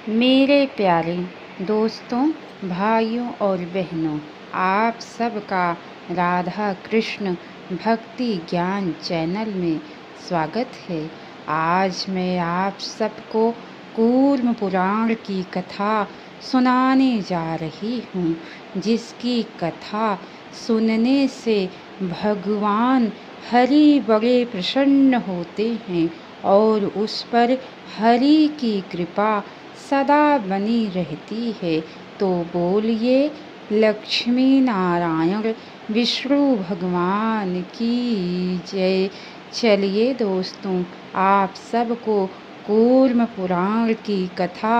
मेरे प्यारे दोस्तों, भाइयों और बहनों, आप सबका राधा कृष्ण भक्ति ज्ञान चैनल में स्वागत है। आज मैं आप सबको कूर्म पुराण की कथा सुनाने जा रही हूँ, जिसकी कथा सुनने से भगवान हरि बड़े प्रसन्न होते हैं और उस पर हरि की कृपा सदा बनी रहती है। तो बोलिए लक्ष्मी नारायण विष्णु भगवान की जय। चलिए दोस्तों, आप सबको कूर्म पुराण की कथा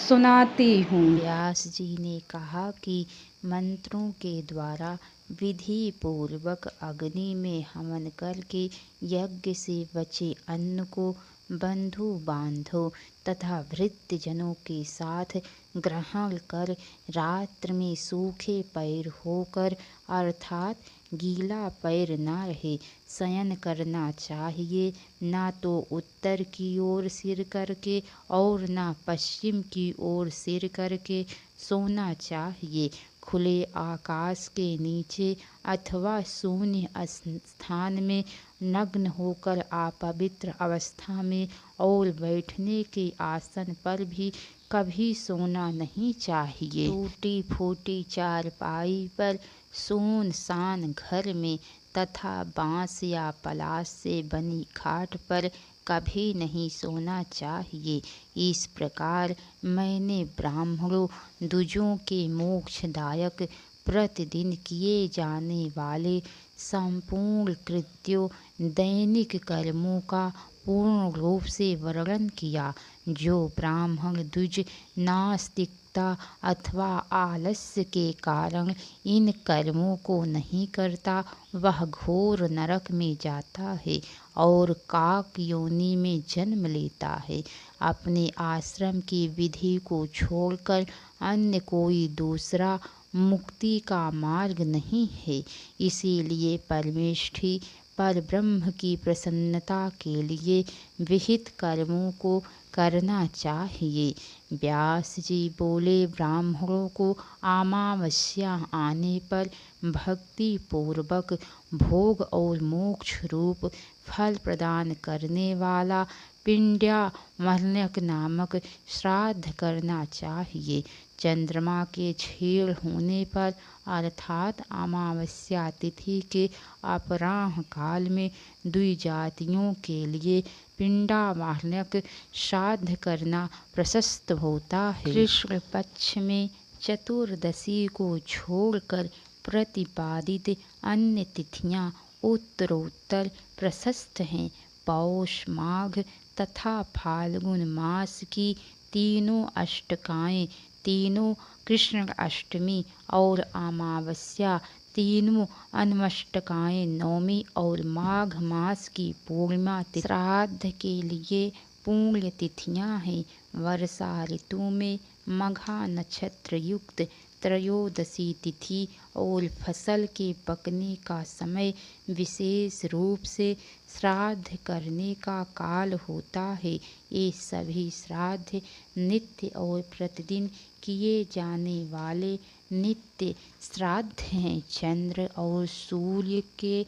सुनाती हूँ। व्यास जी ने कहा कि मंत्रों के द्वारा विधि पूर्वक अग्नि में हवन करके यज्ञ से बचे अन्न को बंधु बांधो तथा भृत्यजनों के साथ ग्रहण कर रात्र में सूखे पैर होकर अर्थात गीला पैर न रहे शयन करना चाहिए। ना तो उत्तर की ओर सिर करके और ना पश्चिम की ओर सिर करके सोना चाहिए। खुले आकाश के नीचे अथवा शून्य स्थान में नग्न होकर अपवित्र अवस्था में और बैठने के आसन पर भी कभी सोना नहीं चाहिए। टूटी फूटी चारपाई पर सुनसान घर में तथा बांस या पलाश से बनी खाट पर कभी नहीं सोना चाहिए। इस प्रकार मैंने ब्राह्मणों द्विजों के मोक्षदायक प्रतिदिन किए जाने वाले संपूर्ण कृत्यों दैनिक कर्मों का पूर्ण रूप से वर्णन किया। जो ब्राह्मण द्विज नास्तिकता अथवा आलस्य के कारण इन कर्मों को नहीं करता, वह घोर नरक में जाता है और काक योनि में जन्म लेता है। अपने आश्रम की विधि को छोड़कर अन्य कोई दूसरा मुक्ति का मार्ग नहीं है। इसीलिए परमेष्ठी पर ब्रह्म की प्रसन्नता के लिए विहित कर्मों को करना चाहिए। व्यास जी बोले, ब्राह्मणों को अमावस्या आने पर भक्ति पूर्वक भोग और मोक्ष रूप फल प्रदान करने वाला पिंड्यामर्ण्यक नामक श्राद्ध करना चाहिए। चंद्रमा के क्षीण होने पर अर्थात अमावस्या तिथि के अपराह्न काल में द्विजातियों के लिए पिंडामर्ण्यक श्राद्ध करना प्रशस्त होता है। कृष्ण पक्ष में चतुर्दशी को छोड़कर प्रतिपादित अन्य तिथियां उत्तरोत्तर प्रशस्त हैं। पौष माघ तथा फाल्गुन मास की तीनों अष्टकाएँ, तीनों कृष्ण अष्टमी और अमावस्या, तीनों अन्नमष्टकाएँ नवमी और माघ मास की पूर्णिमा श्राद्ध के लिए पुण्य तिथियां हैं। वर्षा ऋतु में मघा नक्षत्र युक्त त्रयोदशी तिथि और फसल के पकने का समय विशेष रूप से श्राद्ध करने का काल होता है। ये सभी श्राद्ध नित्य और प्रतिदिन किए जाने वाले नित्य श्राद्ध हैं। चंद्र और सूर्य के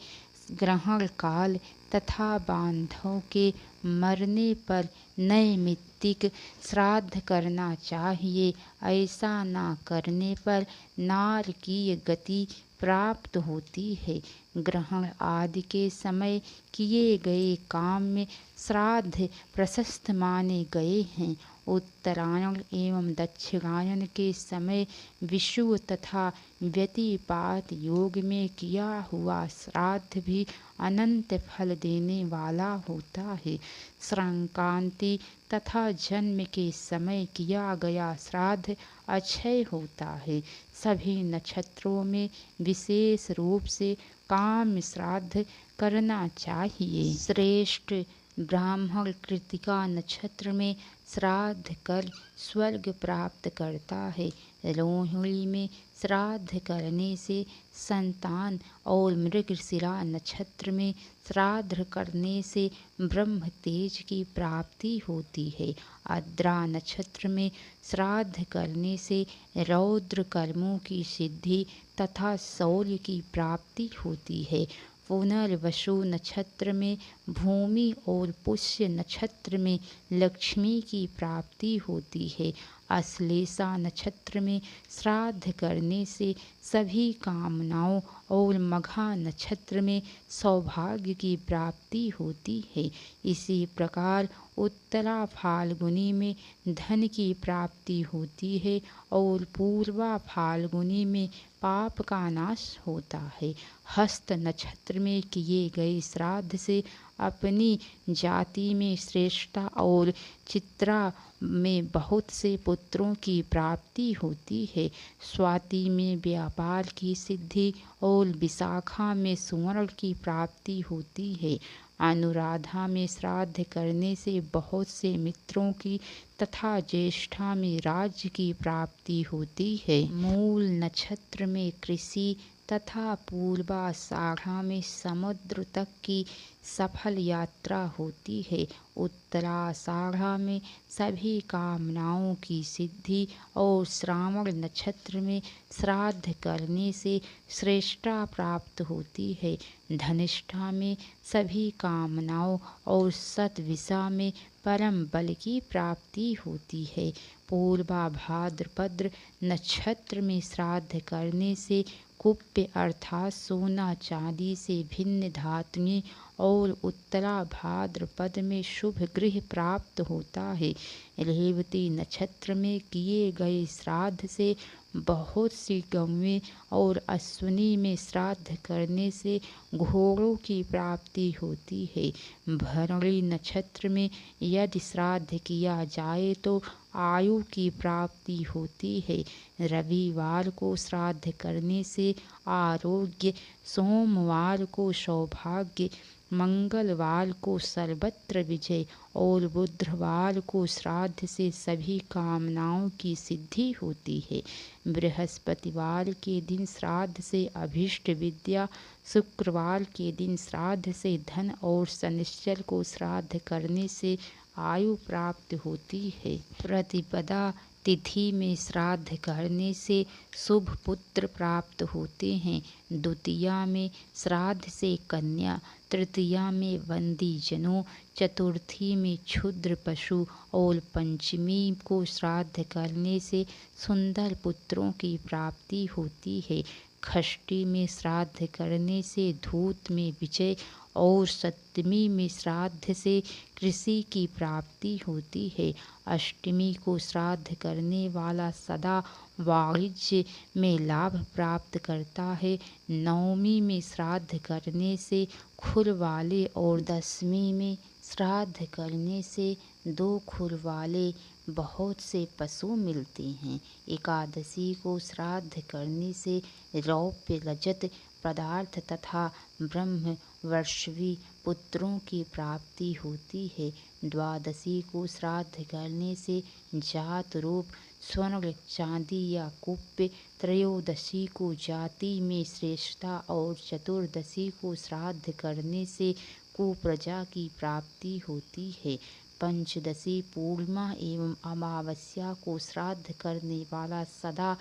ग्रहण काल तथा बांधव के मरने पर नैमित्तिक श्राद्ध करना चाहिए। ऐसा ना करने पर नारकीय गति प्राप्त होती है। ग्रहण आदि के समय किए गए काम में श्राद्ध प्रशस्त माने गए हैं। उत्तरायण एवं दक्षिणायन के समय विषुव तथा व्यतिपात योग में किया हुआ श्राद्ध भी अनंत फल देने वाला होता है। संक्रांति तथा जन्म के समय किया गया श्राद्ध अक्षय होता है। सभी नक्षत्रों में विशेष रूप से काम श्राद्ध करना चाहिए। श्रेष्ठ ब्राह्मण कृतिका नक्षत्र में श्राद्ध कर स्वर्ग प्राप्त करता है। रोहिणी में श्राद्ध करने से संतान और मृगशिरा नक्षत्र में श्राद्ध करने से ब्रह्म तेज की प्राप्ति होती है। आद्रा नक्षत्र में श्राद्ध करने से रौद्र कर्मों की सिद्धि तथा शौर्य की प्राप्ति होती है। पुनर्वसु नक्षत्र में भूमि और पुष्य नक्षत्र में लक्ष्मी की प्राप्ति होती है। अश्लेषा नक्षत्र में श्राद्ध करने से सभी कामनाओं और मघा नक्षत्र में सौभाग्य की प्राप्ति होती है। इसी प्रकार उत्तरा फाल्गुनी में धन की प्राप्ति होती है और पूर्वा फाल्गुनी में पाप का नाश होता है। हस्त नक्षत्र में किए गए श्राद्ध से अपनी जाति में श्रेष्ठता और चित्रा में बहुत से पुत्रों की प्राप्ति होती है। स्वाति में व्यापार की सिद्धि और विशाखा में सुवर्ण की प्राप्ति होती है। अनुराधा में श्राद्ध करने से बहुत से मित्रों की तथा ज्येष्ठा में राज्य की प्राप्ति होती है। मूल नक्षत्र में कृषि तथा पूर्वाषाढ़ा में समुद्र तक की सफल यात्रा होती है। उत्तराषाढ़ा में सभी कामनाओं की सिद्धि और श्रावण नक्षत्र में श्राद्ध करने से श्रेष्ठता प्राप्त होती है। धनिष्ठा में सभी कामनाओं और सतविषा में परम बल की प्राप्ति होती है। पूर्वा भाद्रपद नक्षत्र में श्राद्ध करने से कुप्य अर्थात सोना चांदी से भिन्न धातुएं और उत्तरा भाद्रपद में शुभ गृह प्राप्त होता है। रेवती नक्षत्र में किए गए श्राद्ध से बहुत सी गौएं और अश्विनी में श्राद्ध करने से घोड़ों की प्राप्ति होती है। भरणी नक्षत्र में यदि श्राद्ध किया जाए तो आयु की प्राप्ति होती है। रविवार को श्राद्ध करने से आरोग्य, सोमवार को सौभाग्य, मंगलवार को सर्वत्र विजय और बुधवार को श्राद्ध से सभी कामनाओं की सिद्धि होती है। बृहस्पतिवार के दिन श्राद्ध से अभीष्ट विद्या, शुक्रवार के दिन श्राद्ध से धन और शनिश्चर को श्राद्ध करने से आयु प्राप्त होती है। प्रतिपदा तिथि में श्राद्ध करने से शुभ पुत्र प्राप्त होते हैं। द्वितीया में श्राद्ध से कन्या, तृतीया में बंदी जनों, चतुर्थी में क्षुद्र पशु और पंचमी को श्राद्ध करने से सुंदर पुत्रों की प्राप्ति होती है। षष्ठी में श्राद्ध करने से धूत में विजय और सप्तमी में श्राद्ध से कृषि की प्राप्ति होती है। अष्टमी को श्राद्ध करने वाला सदा वाणिज्य में लाभ प्राप्त करता है। नवमी में श्राद्ध करने से खुर वाले और दसवीं में श्राद्ध करने से दो खुर वाले बहुत से पशु मिलते हैं। एकादशी को श्राद्ध करने से रौप्य रजत पदार्थ तथा ब्रह्म वर्षवी पुत्रों की प्राप्ति होती है। द्वादशी को श्राद्ध करने से जात रूप स्वर्ण चांदी या कुप्य, त्रयोदशी को जाति में श्रेष्ठता और चतुर्दशी को श्राद्ध करने से कुप्रजा की प्राप्ति होती है। पंचदशी पूर्णिमा एवं अमावस्या को श्राद्ध करने वाला सदा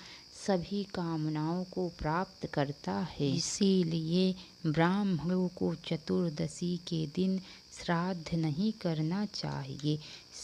सभी कामनाओं को प्राप्त करता है। इसीलिए ब्राह्मणों को चतुर्दशी के दिन श्राद्ध नहीं करना चाहिए।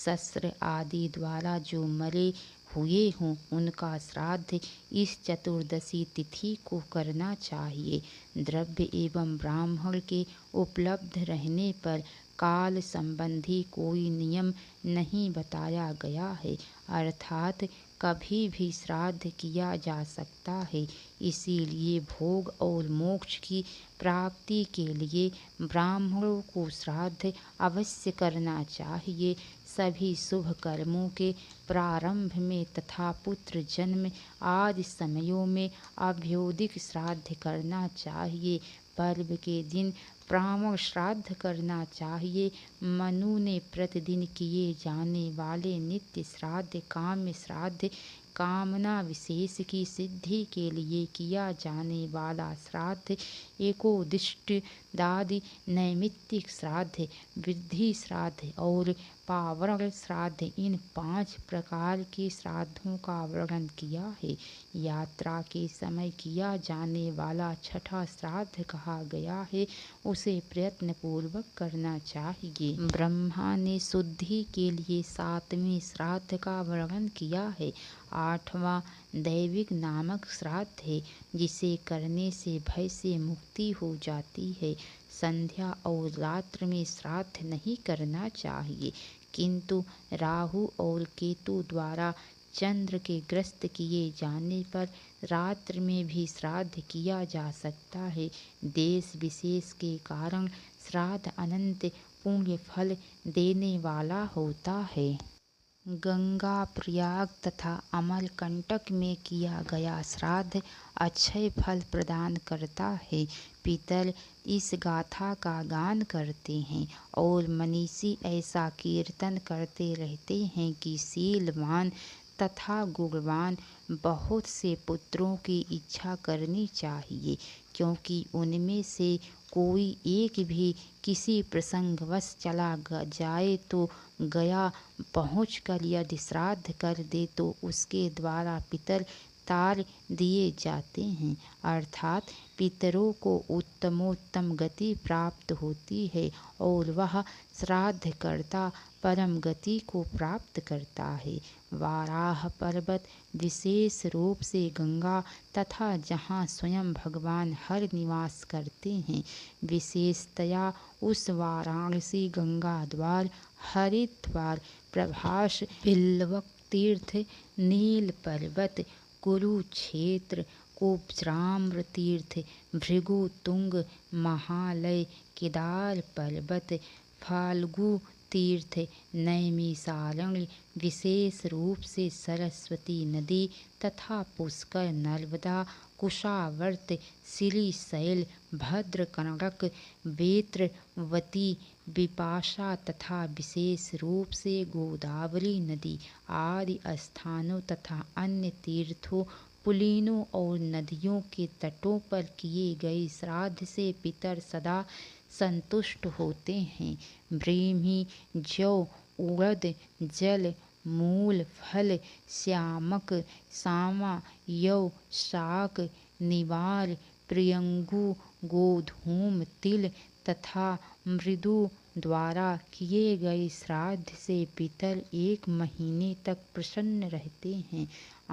शस्त्र आदि द्वारा जो मरे हुए हों उनका श्राद्ध इस चतुर्दशी तिथि को करना चाहिए। द्रव्य एवं ब्राह्मण के उपलब्ध रहने पर काल संबंधी कोई नियम नहीं बताया गया है, अर्थात कभी भी श्राद्ध किया जा सकता है। इसीलिए भोग और मोक्ष की प्राप्ति के लिए ब्राह्मणों को श्राद्ध अवश्य करना चाहिए। सभी शुभ कर्मों के प्रारंभ में तथा पुत्र जन्म आदि समयों में अभ्योदिक श्राद्ध करना चाहिए। पर्व के दिन ब्राह्मण श्राद्ध करना चाहिए। मनु ने प्रतिदिन किए जाने वाले नित्य श्राद्ध काम्य श्राद्ध, कामना विशेष की सिद्धि के लिए किया जाने वाला श्राद्ध, एकोदिष्टादि नैमित्तिक श्राद्ध, वृद्धि श्राद्ध और पावरण श्राद्ध, इन 5 प्रकार के श्राद्धों का वर्णन किया है। यात्रा के समय किया जाने वाला छठा श्राद्ध कहा गया है, उसे प्रयत्न पूर्वक करना चाहिए। ब्रह्मा ने शुद्धि के लिए 7वें श्राद्ध का वर्णन किया है। 8वां दैविक नामक श्राद्ध है, जिसे करने से भय से मुक्ति हो जाती है। संध्या और रात्र में श्राद्ध नहीं करना चाहिए, किंतु राहु और केतु द्वारा चंद्र के ग्रस्त किए जाने पर रात्र में भी श्राद्ध किया जा सकता है। देश विशेष के कारण श्राद्ध अनंत पुण्य फल देने वाला होता है। गंगा, प्रयाग तथा अमरकंटक में किया गया श्राद्ध अक्षय फल प्रदान करता है। पितर इस गाथा का गान करते हैं और मनीषी ऐसा कीर्तन करते रहते हैं कि शीलवान तथा गुणवान बहुत से पुत्रों की इच्छा करनी चाहिए, क्योंकि उनमें से कोई एक भी किसी प्रसंगवश चला जाए तो गया पहुंचकर यदि श्राद्ध कर दे तो उसके द्वारा पितर तार दिए जाते हैं, अर्थात पितरों को उत्तमोत्तम गति प्राप्त होती है और वह श्राद्धकर्ता परम गति को प्राप्त करता है। वाराह पर्वत विशेष रूप से गंगा तथा जहाँ स्वयं भगवान हर निवास करते हैं, विशेषतया उस वाराणसी गंगा द्वार, हरिद्वार, प्रभास, बिल्वक तीर्थ, नील पर्वत, कुरुक्षेत्र, कुब्जाम्र तीर्थ, भृगु तुंग, महालय, केदार पर्वत, फाल्गु तीर्थ, नैमिषारण्य, विशेष रूप से सरस्वती नदी तथा पुष्कर, नर्मदा, कुशावर्त, श्रीशैल, भद्रकनक, वेत्रवती, विपाशा तथा विशेष रूप से गोदावरी नदी आदि स्थानों तथा अन्य तीर्थों, पुलिनों और नदियों के तटों पर किए गए श्राद्ध से पितर सदा संतुष्ट होते हैं। ब्राह्मी, जौ, उड़द, जल, मूल, फल, श्यामक, सामा, यव, शाक, निवार, प्रियंगु, गोधूम, तिल तथा मृदु द्वारा किए गए श्राद्ध से पितर 1 महीने तक प्रसन्न रहते हैं।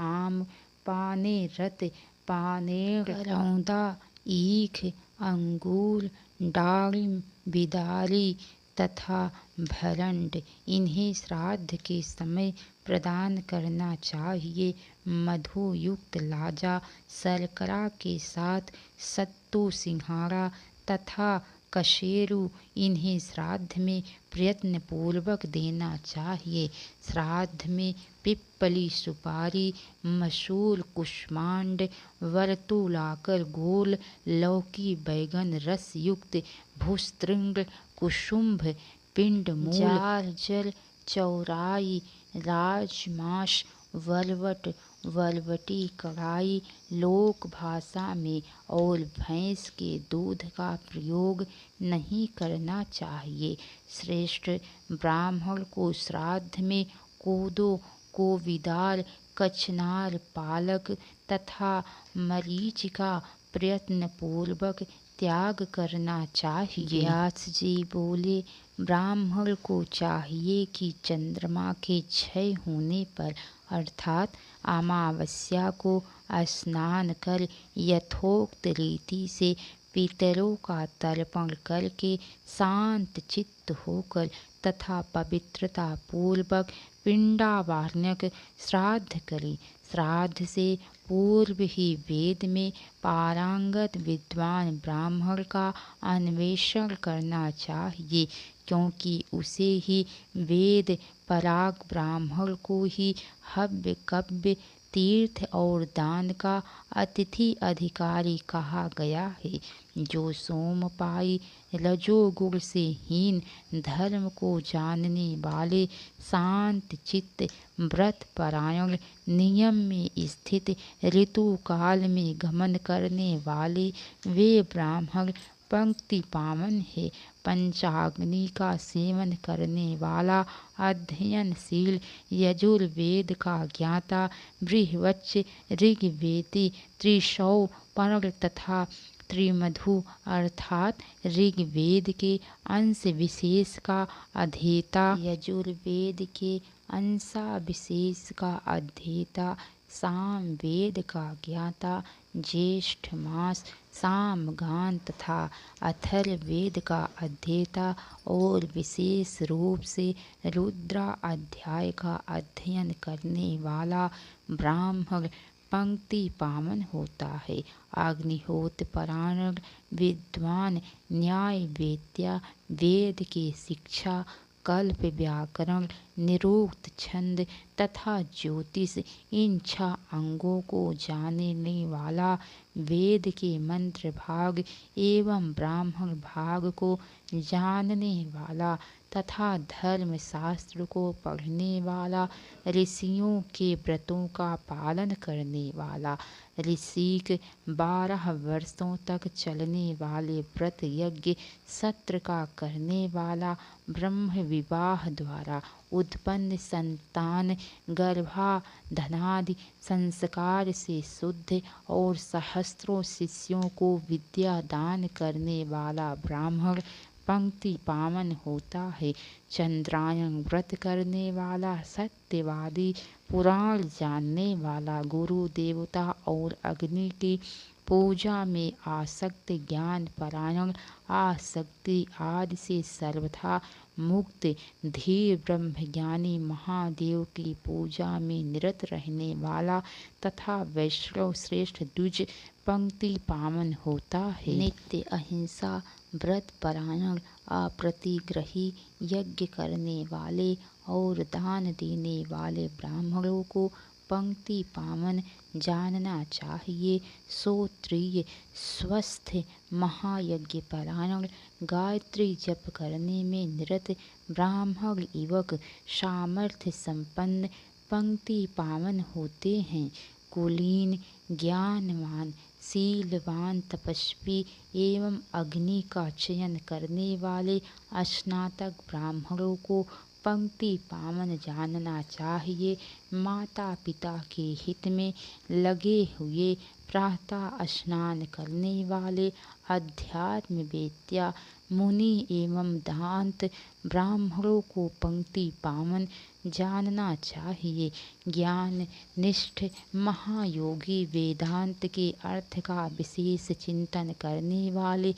आम, पाने, रत, पानेर, करौंदा, ईख, अंगूर, डालिम, बिदारी तथा भरंड, इन्हें श्राद्ध के समय प्रदान करना चाहिए। मधु युक्त लाजा, शर्करा के साथ सत्तू सिंघाड़ा तथा कशेरू, इन्हें श्राद्ध में प्रयत्न पूर्वक देना चाहिए। श्राद्ध में पिप्पली, सुपारी, मसूर, कुष्मांड, वर्तुलाकर गोल, लौकी, बैगन रस युक्त, भूस्त्रिंग, कुसुम्भ, पिंड, मूल, जार, जल, चौराई, राजमाश, वरवट, वरवटी, कढ़ाई, लोक भाषा में और भैंस के दूध का प्रयोग नहीं करना चाहिए। श्रेष्ठ ब्राह्मण को श्राद्ध में कोदो, कोविदार, कचनार, पालक तथा मरीच का प्रयत्न पूर्वक त्याग करना चाहिए। व्यास जी बोले, ब्राह्मण को चाहिए कि चंद्रमा के क्षय होने पर अर्थात अमावस्या को स्नान कर यथोक्त रीति से पितरों का तर्पण करके शांत चित्त होकर तथा पवित्रता पूर्वक पिंडावाहनक श्राद्ध करे। श्राद्ध से पूर्व ही वेद में पारंगत विद्वान ब्राह्मण का अन्वेषण करना चाहिए, क्योंकि उसे ही वेद पराग ब्राह्मण को ही हव्य, कव्य तीर्थ और दान का अतिथि अधिकारी कहा गया है। जो सोमपाई रजोगुण से हीन, धर्म को जानने वाले, शांत चित्त, व्रत परायण, नियम में स्थित, ऋतु काल में गमन करने वाले वे ब्राह्मण पंक्ति पावन है। पंचाग्नि का सेवन करने वाला, अध्ययनशील, यजुर्वेद का ज्ञाता, बृहवच्च, ऋग्वेदी, त्रिशौ पर्ण तथा त्रिमधु अर्थात ऋग्वेद के अंश विशेष का अध्येता, यजुर्वेद के अंशा विशेष का अध्येता, सामवेद का ज्ञाता, ज्येष्ठ मास, सामगान तथा अथर्ववेद का अध्येता और विशेष रूप से रुद्रा अध्याय का अध्ययन करने वाला ब्राह्मण पंक्ति पावन होता है। अग्निहोत्र परायण, विद्वान, न्याय वेद्या, वेद की शिक्षा, कल्प, व्याकरण, निरुक्त, छंद तथा ज्योतिष, इन 6 अंगों को जानने वाला, वेद के मंत्र भाग एवं ब्राह्मण भाग को जानने वाला तथा धर्म शास्त्र को पढ़ने वाला, ऋषियों के व्रतों का पालन करने वाला, ऋषिक 12 वर्षों तक चलने वाले व्रत यज्ञ सत्र का करने वाला, ब्रह्म विवाह द्वारा उत्पन्न संतान गर्भाधानादि संस्कार से शुद्ध और सहस्त्रों शिष्यों को विद्या दान करने वाला ब्राह्मण पंक्ति पावन होता है। चंद्रायन व्रत करने वाला, सत्यवादी, पुराण जानने वाला, गुरु देवता और अग्नि की पूजा में आसक्त, ज्ञान परायण, आसक्ति आदि से सर्वथा मुक्त, धीर, ब्रह्मज्ञानी, महादेव की पूजा में निरत रहने वाला तथा वैष्णव श्रेष्ठ द्विज पंक्ति पावन होता है। नित्य अहिंसा व्रत परायण, अप्रतिग्रही, यज्ञ करने वाले और दान देने वाले ब्राह्मणों को पंक्ति पावन जानना चाहिए। श्रोत्रिय, स्वस्थ, महायज्ञ परायण, गायत्री जप करने में निरत ब्राह्मण युवक सामर्थ्य संपन्न पंक्ति पावन होते हैं। कुलीन, ज्ञानवान, शीलवान, तपस्वी एवं अग्नि का चयन करने वाले स्नातक ब्राह्मणों को पंक्ति पावन जानना चाहिए। माता पिता के हित में लगे हुए प्रातः स्नान करने वाले अध्यात्म वेत्या, मुनि एवं दांत ब्राह्मणों को पंक्ति पावन जानना चाहिए। ज्ञान निष्ठ महायोगी, वेदांत के अर्थ का विशेष चिंतन करने वाले,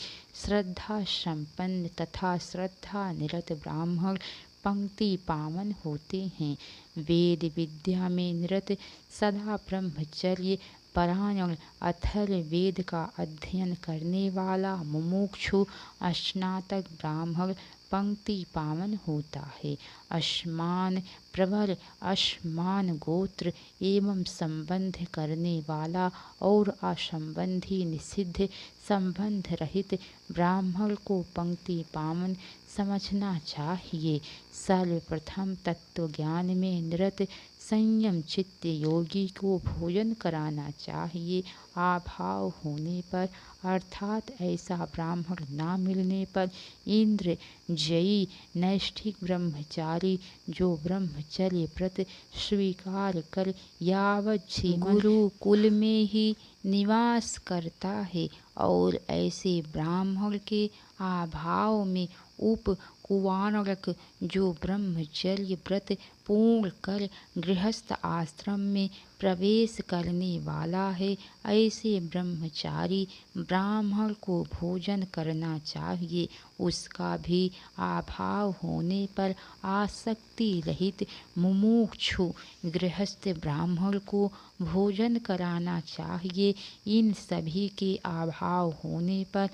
श्रद्धा संपन्न तथा श्रद्धा निरत ब्राह्मण पंक्ति पावन होते हैं। वेद विद्या में निरत, सदा ब्रह्मचर्य परायण, अथर्ववेद का अध्ययन करने वाला मुमुक्षु स्नातक ब्राह्मण पंक्ति पावन होता है। असमान प्रबल, असमान गोत्र एवं संबंध करने वाला और असंबंधी निषिद्ध संबंध रहित ब्राह्मण को पंक्ति पावन समझना चाहिए। सर्वप्रथम तत्व ज्ञान में निरत संयम चित्त योगी को भोजन कराना चाहिए। अभाव होने पर अर्थात ऐसा ब्राह्मण ना मिलने पर इंद्र जयी नैष्ठिक ब्रह्मचारी जो ब्रह्मचर्य व्रत स्वीकार कर यावत जीवन गुरुकुल में ही निवास करता है और ऐसे ब्राह्मण के अभाव में उपकुवानरक जो ब्रह्मचर्य व्रत पूर्ण कर गृहस्थ आश्रम में प्रवेश करने वाला है, ऐसे ब्रह्मचारी ब्राह्मण को भोजन करना चाहिए। उसका भी अभाव होने पर आसक्ति रहित मुमुक्षु गृहस्थ ब्राह्मण को भोजन कराना चाहिए। इन सभी के अभाव होने पर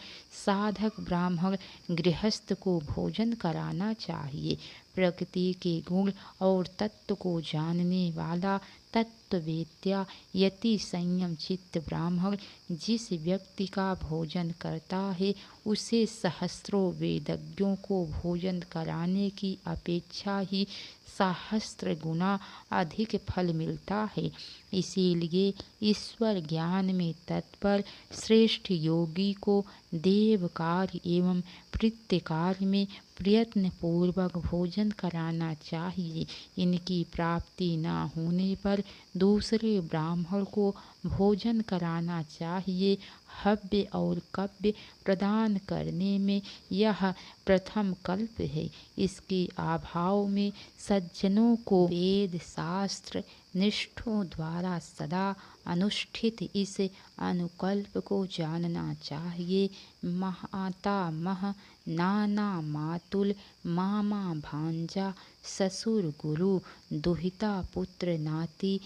साधक ब्राह्मण गृहस्थ को भोजन कराना चाहिए। प्रकृति के गुण और तत्व को जानने वाला तत्ववेत्या यति संयम चित्त ब्राह्मण जिस व्यक्ति का भोजन करता है उसे सहस्रों वेदज्ञों को भोजन कराने की अपेक्षा ही सहस्त्र गुना अधिक फल मिलता है। इसीलिए ईश्वर ज्ञान में तत्पर श्रेष्ठ योगी को देव कार्य एवं पितृ कार्य में प्रयत्न पूर्वक भोजन कराना चाहिए। इनकी प्राप्ति न होने पर दूसरे ब्राह्मण को भोजन कराना चाहिए। हव्य और कव्य प्रदान करने में यह प्रथम कल्प है। इसके अभाव में सज्जनों को वेद शास्त्र निष्ठों द्वारा सदा अनुष्ठित इस अनुकल्प को जानना चाहिए। माता मह, नाना मातुल, मामा भांजा, ससुर गुरु, दुहिता पुत्र नाती,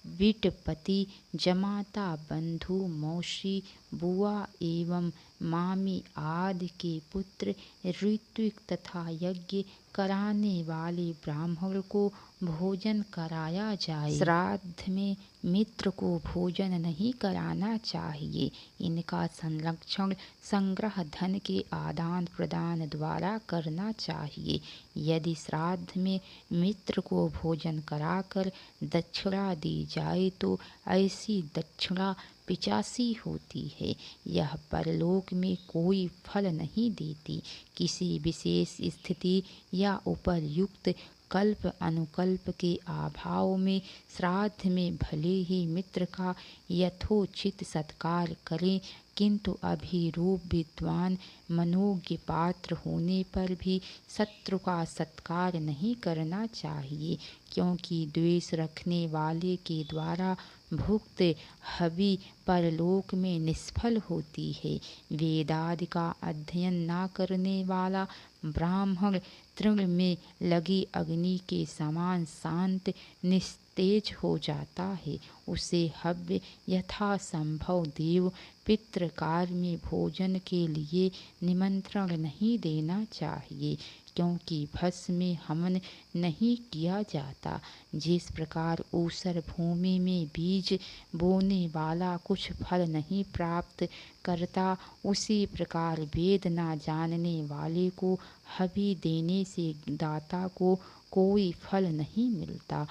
विटपति, जमाता बंधु, मौसी, बुआ एवं मामी आदि के पुत्र, ऋत्विक तथा यज्ञ कराने वाले ब्राह्मण को भोजन कराया जाए। श्राद्ध में मित्र को भोजन नहीं कराना चाहिए। इनका संरक्षण संग्रह धन के आदान प्रदान द्वारा करना चाहिए। यदि श्राद्ध में मित्र को भोजन कराकर दक्षिणा दी जाए तो ऐसी दक्षिणा पिचासी होती है। यह परलोक में कोई फल नहीं देती। किसी विशेष स्थिति या उपर्युक्त कल्प अनुकल्प के अभाव में श्राद्ध में भले ही मित्र का यथोचित सत्कार करें, किंतु अभिरूप विद्वान मनोज्ञ पात्र होने पर भी शत्रु का सत्कार नहीं करना चाहिए, क्योंकि द्वेष रखने वाले के द्वारा भुक्त हवि परलोक में निष्फल होती है। वेदादि का अध्ययन न करने वाला ब्राह्मण तृण में लगी अग्नि के समान शांत निस्तेज हो जाता है। उसे हव्य यथासंभव देव पितृ कार्य में भोजन के लिए निमंत्रण नहीं देना चाहिए, क्योंकि भस्म में हवन नहीं किया जाता। जिस प्रकार ऊसर भूमि में बीज बोने वाला कुछ फल नहीं प्राप्त करता, उसी प्रकार वेद न जानने वाले को हवि देने से दाता को कोई फल नहीं मिलता।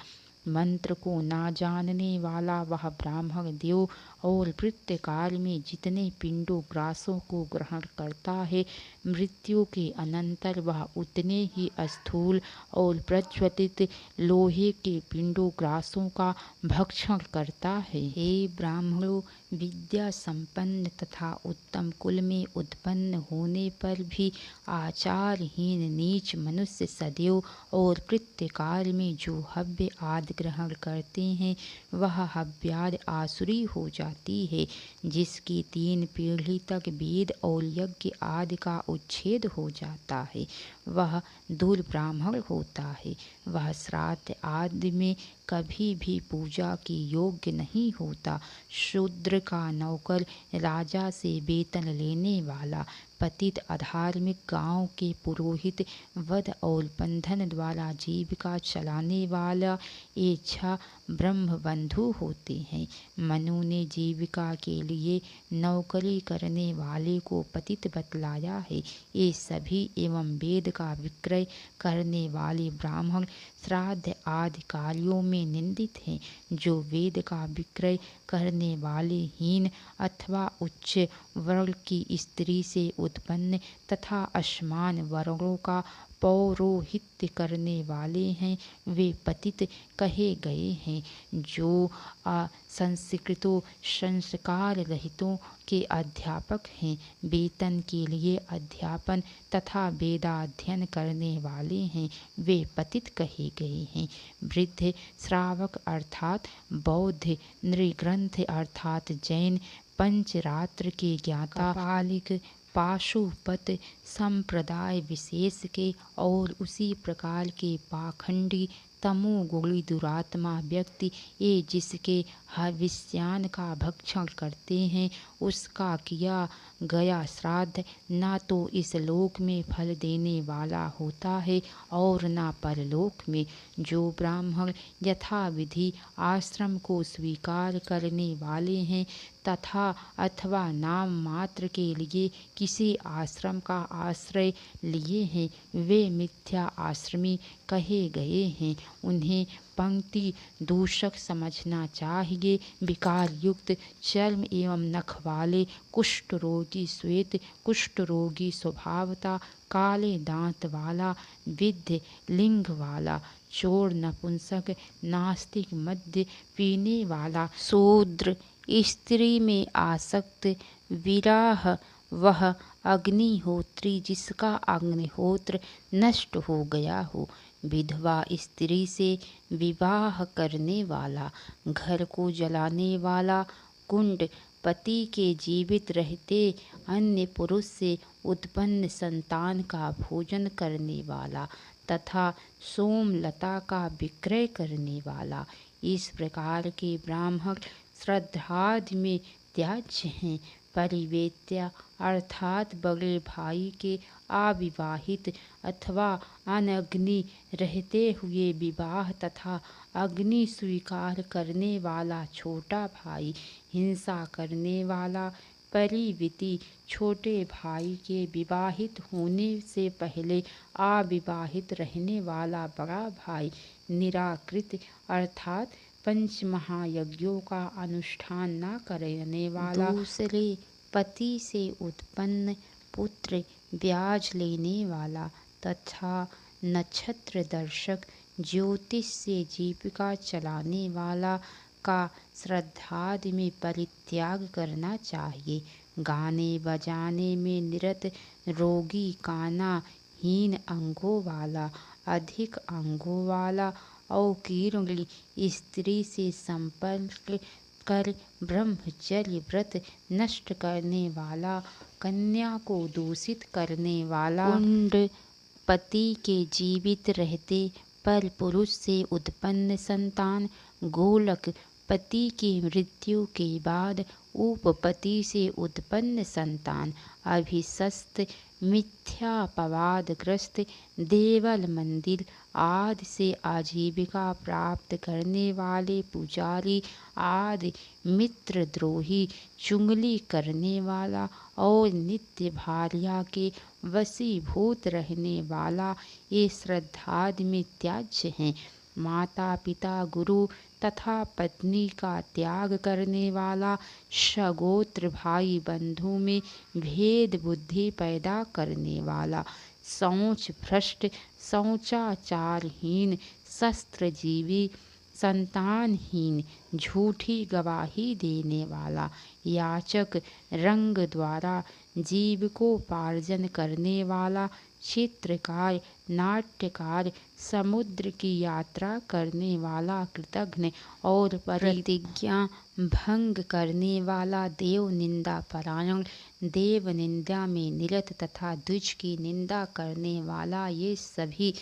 मंत्र को ना जानने वाला वह ब्राह्मण देव और पितृ काल में जितने पिंडों ग्रासों को ग्रहण करता है, मृत्यु के अनंतर वह उतने ही स्थूल और प्रज्वलित लोहे के पिंडों ग्रासों का भक्षण करता है। हे ब्राह्मणों, विद्या संपन्न तथा उत्तम कुल में उत्पन्न होने पर भी आचारहीन नीच मनुष्य सदैव और पितृकाल में जो हव्य आदि ग्रहण करते हैं, वह हव्यादि आसुरी हो जाती है। जिसकी 3 पीढ़ी तक वेद और यज्ञ आदि का उच्छेद हो जाता है, वह दुर्ब्राह्मण होता है। वह श्राद्ध आदि में कभी भी पूजा के योग्य नहीं होता। शूद्र का नौकर, राजा से वेतन लेने वाला, पतित अधार्मिक गांव के पुरोहित, वध और बंधन द्वारा जीविका चलाने वाला, ये 6 ब्रह्मबंधु होते हैं। मनु ने जीविका के लिए नौकरी करने वाले को पतित बतलाया है। ये सभी एवं वेद का विक्रय करने वाले ब्राह्मण श्राद्ध आदि कार्यों में निंदित हैं। जो वेद का विक्रय करने वाले हीन अथवा उच्च वर्ग की स्त्री से उत्पन्न तथा असमान वर्णों का पौरोहित्य करने वाले हैं, वे पतित कहे गए हैं। जो असंस्कृतों संस्कार रहितों के अध्यापक हैं, वेतन के लिए अध्यापन तथा वेदाध्ययन करने वाले हैं, वे पतित कहे गए हैं। वृद्ध श्रावक अर्थात बौद्ध, नृग्रंथ अर्थात जैन, पंचरात्र के ज्ञाता, पालिक, पाशुपत संप्रदाय विशेष के और उसी प्रकार के पाखंडी तमोगुणी दुरात्मा व्यक्ति, ये जिसके हविष्यान का भक्षण करते हैं, उसका किया गया श्राद्ध ना तो इस लोक में फल देने वाला होता है और ना परलोक में। जो ब्राह्मण यथाविधि आश्रम को स्वीकार करने वाले हैं तथा अथवा नाम मात्र के लिए किसी आश्रम का आश्रय लिए हैं, वे मिथ्या आश्रमी कहे गए हैं। उन्हें पंक्ति दूषक समझना चाहिए। विकार युक्त चर्म एवं नख वाले, कुष्ठ रोगी श्वेत कुष्ठ रोगी स्वभावता, काले दांत वाला, विद्ध लिंग वाला, चोर नपुंसक, नास्तिक, मद्य पीने वाला, शूद्र, स्त्री में आसक्त, विराह वह अग्निहोत्री जिसका अग्निहोत्र नष्ट हो गया हो, विधवा स्त्री से विवाह करने वाला, घर को जलाने वाला, कुंड, पति के जीवित रहते अन्य पुरुष से उत्पन्न संतान का भोजन करने वाला तथा सोमलता का विक्रय करने वाला, इस प्रकार के ब्राह्मण श्राद्धादि में त्याज्य हैं। परिवेत्या अर्थात बड़े भाई के अविवाहित अथवा अनग्नि रहते हुए विवाह तथा अग्नि स्वीकार करने वाला छोटा भाई, हिंसा करने वाला, परिविति छोटे भाई के विवाहित होने से पहले अविवाहित रहने वाला बड़ा भाई, निराकृत अर्थात पंच महायज्ञों का अनुष्ठान न करने वाला, दूसरे पति से उत्पन्न पुत्र ब्याज लेने वाला तथा नक्षत्र दर्शक ज्योतिष से जीविका चलाने वाला का श्राद्धादि में परित्याग करना चाहिए। गाने बजाने में निरत, रोगी, काना, हीन अंगों वाला, अधिक अंगों वाला और कीर्ण स्त्री से संपर्क कर ब्रह्मचर्य व्रत नष्ट करने वाला, कन्या को दूषित करने वाला, कुंड, पति के जीवित रहते पर पुरुष से उत्पन्न संतान, गोलक, पति की मृत्यु के बाद उपपति से उत्पन्न संतान, अभिशस्त, मिथ्यापवादग्रस्त, देवल मंदिर आदि से आजीविका प्राप्त करने वाले पुजारी आदि, मित्रद्रोही, चुगली करने वाला और नित्य भार्या के वशीभूत रहने वाला, ये श्राद्धादि में त्याज्य हैं। माता पिता गुरु तथा पत्नी का त्याग करने वाला, सगोत्र भाई बंधु में भेद बुद्धि पैदा करने वाला, शौच भ्रष्ट, शौचाचारहीन, शस्त्रजीवी, संतानहीन, झूठी गवाही देने वाला, याचक, रंग द्वारा जीविकोपार्जन करने वाला, चित्रकार, नाट्यकार, समुद्र की यात्रा करने वाला, कृतघ्न और प्रतिज्ञा भंग करने वाला, देव निंदा परायण, देव निंदा में निरत तथा द्विज की निंदा करने वाला, ये सभी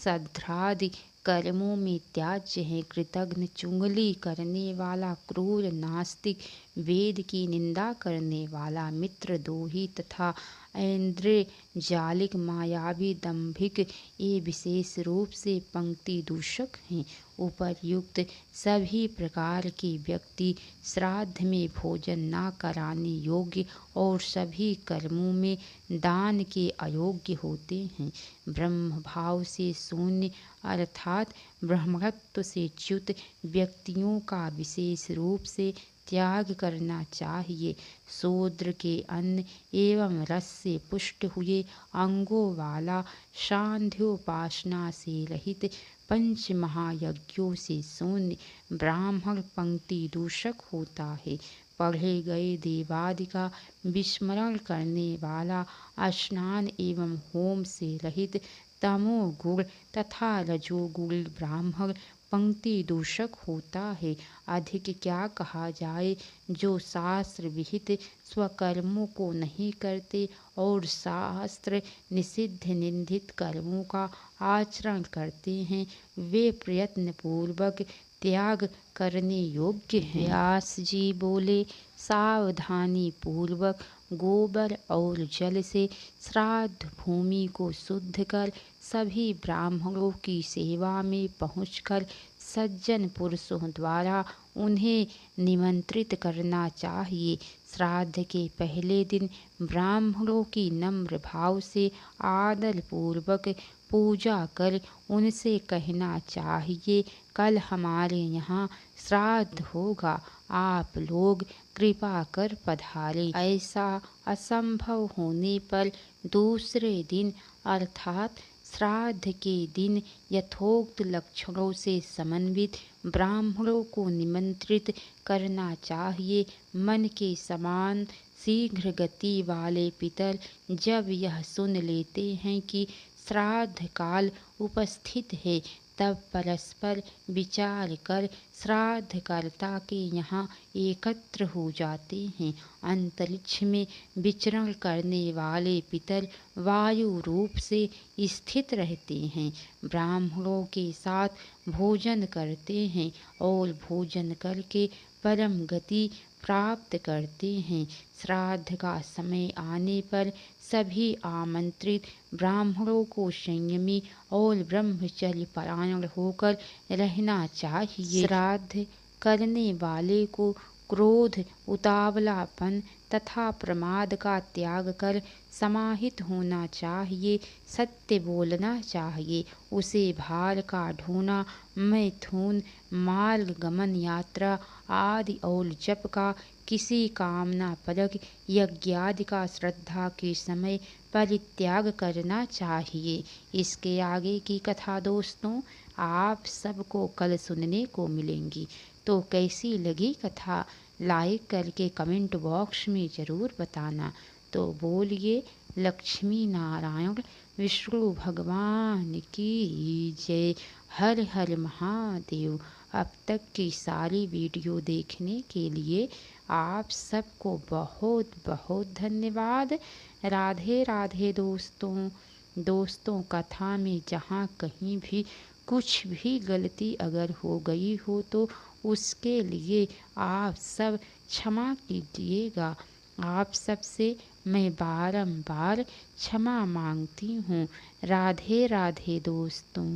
श्राद्धादि कर्मों में त्याज्य है। कृतघ्न, चुगली करने वाला, क्रूर, नास्तिक, वेद की निंदा करने वाला, मित्रद्रोही तथा ऐन्द्रिय जालिक, मायावी, दंभिक, ये विशेष रूप से पंक्ति दूषक हैं। उपर्युक्त सभी प्रकार के व्यक्ति श्राद्ध में भोजन न कराने योग्य और सभी कर्मों में दान के अयोग्य होते हैं। ब्रह्म भाव से शून्य अर्थात ब्रह्मत्व से च्युत व्यक्तियों का विशेष रूप से त्याग करना चाहिए। शूद्र के अन्न एवं रस से पुष्ट हुए अंगों वाला, सांध्योपासना से रहित, पंच महायज्ञों से शून्य ब्राह्मण पंक्ति दूषक होता है। पढ़े गए देवादि का विस्मरण करने वाला, स्नान एवं होम से रहित, तमोगुण तथा रजोगुण ब्राह्मण पंक्ति दूषक होता है। अधिक क्या कहा जाए, जो शास्त्र विहित स्वकर्मों को नहीं करते और शास्त्र निषिद्ध निंदित कर्मों का आचरण करते हैं, वे प्रयत्न पूर्वक त्याग करने योग्य हैं। व्यास जी बोले, सावधानी पूर्वक गोबर और जल से श्राद्ध भूमि को शुद्ध कर सभी ब्राह्मणों की सेवा में पहुंचकर सज्जन पुरुषों द्वारा उन्हें निमंत्रित करना चाहिए। श्राद्ध के पहले दिन ब्राह्मणों की नम्र भाव से आदर पूर्वक पूजा कर उनसे कहना चाहिए, कल हमारे यहाँ श्राद्ध होगा, आप लोग कृपा कर पधारें। ऐसा असंभव होने पर दूसरे दिन अर्थात श्राद्ध के दिन यथोक्त लक्षणों से समन्वित ब्राह्मणों को निमंत्रित करना चाहिए। मन के समान शीघ्र गति वाले पितर जब यह सुन लेते हैं कि श्राद्ध काल उपस्थित है, तब परस्पर विचार कर श्राद्धकर्ता के यहाँ एकत्र हो जाते हैं। अंतरिक्ष में विचरण करने वाले पितर वायु रूप से स्थित रहते हैं, ब्राह्मणों के साथ भोजन करते हैं और भोजन करके परम गति प्राप्त करते हैं। श्राद्ध का समय आने पर सभी आमंत्रित ब्राह्मणों को संयमी और ब्रह्मचर्य परायण होकर रहना चाहिए। श्राद्ध करने वाले को क्रोध, उतावलापन तथा प्रमाद का त्याग कर समाहित होना चाहिए। सत्य बोलना चाहिए। उसे भार का ढोना, मैथुन, मार्ग गमन यात्रा आदि और जप का, किसी कामना परक यज्ञादि का श्रद्धा के समय परित्याग करना चाहिए। इसके आगे की कथा दोस्तों आप सबको कल सुनने को मिलेंगी। तो कैसी लगी कथा लाइक करके कमेंट बॉक्स में ज़रूर बताना। तो बोलिए लक्ष्मी नारायण विष्णु भगवान की जय। हर हर महादेव। अब तक की सारी वीडियो देखने के लिए आप सबको बहुत बहुत धन्यवाद। राधे राधे दोस्तों कथा में जहाँ कहीं भी कुछ भी गलती अगर हो गई हो तो उसके लिए आप सब क्षमा कीजिएगा। आप सबसे मैं बारंबार क्षमा मांगती हूँ। राधे राधे दोस्तों।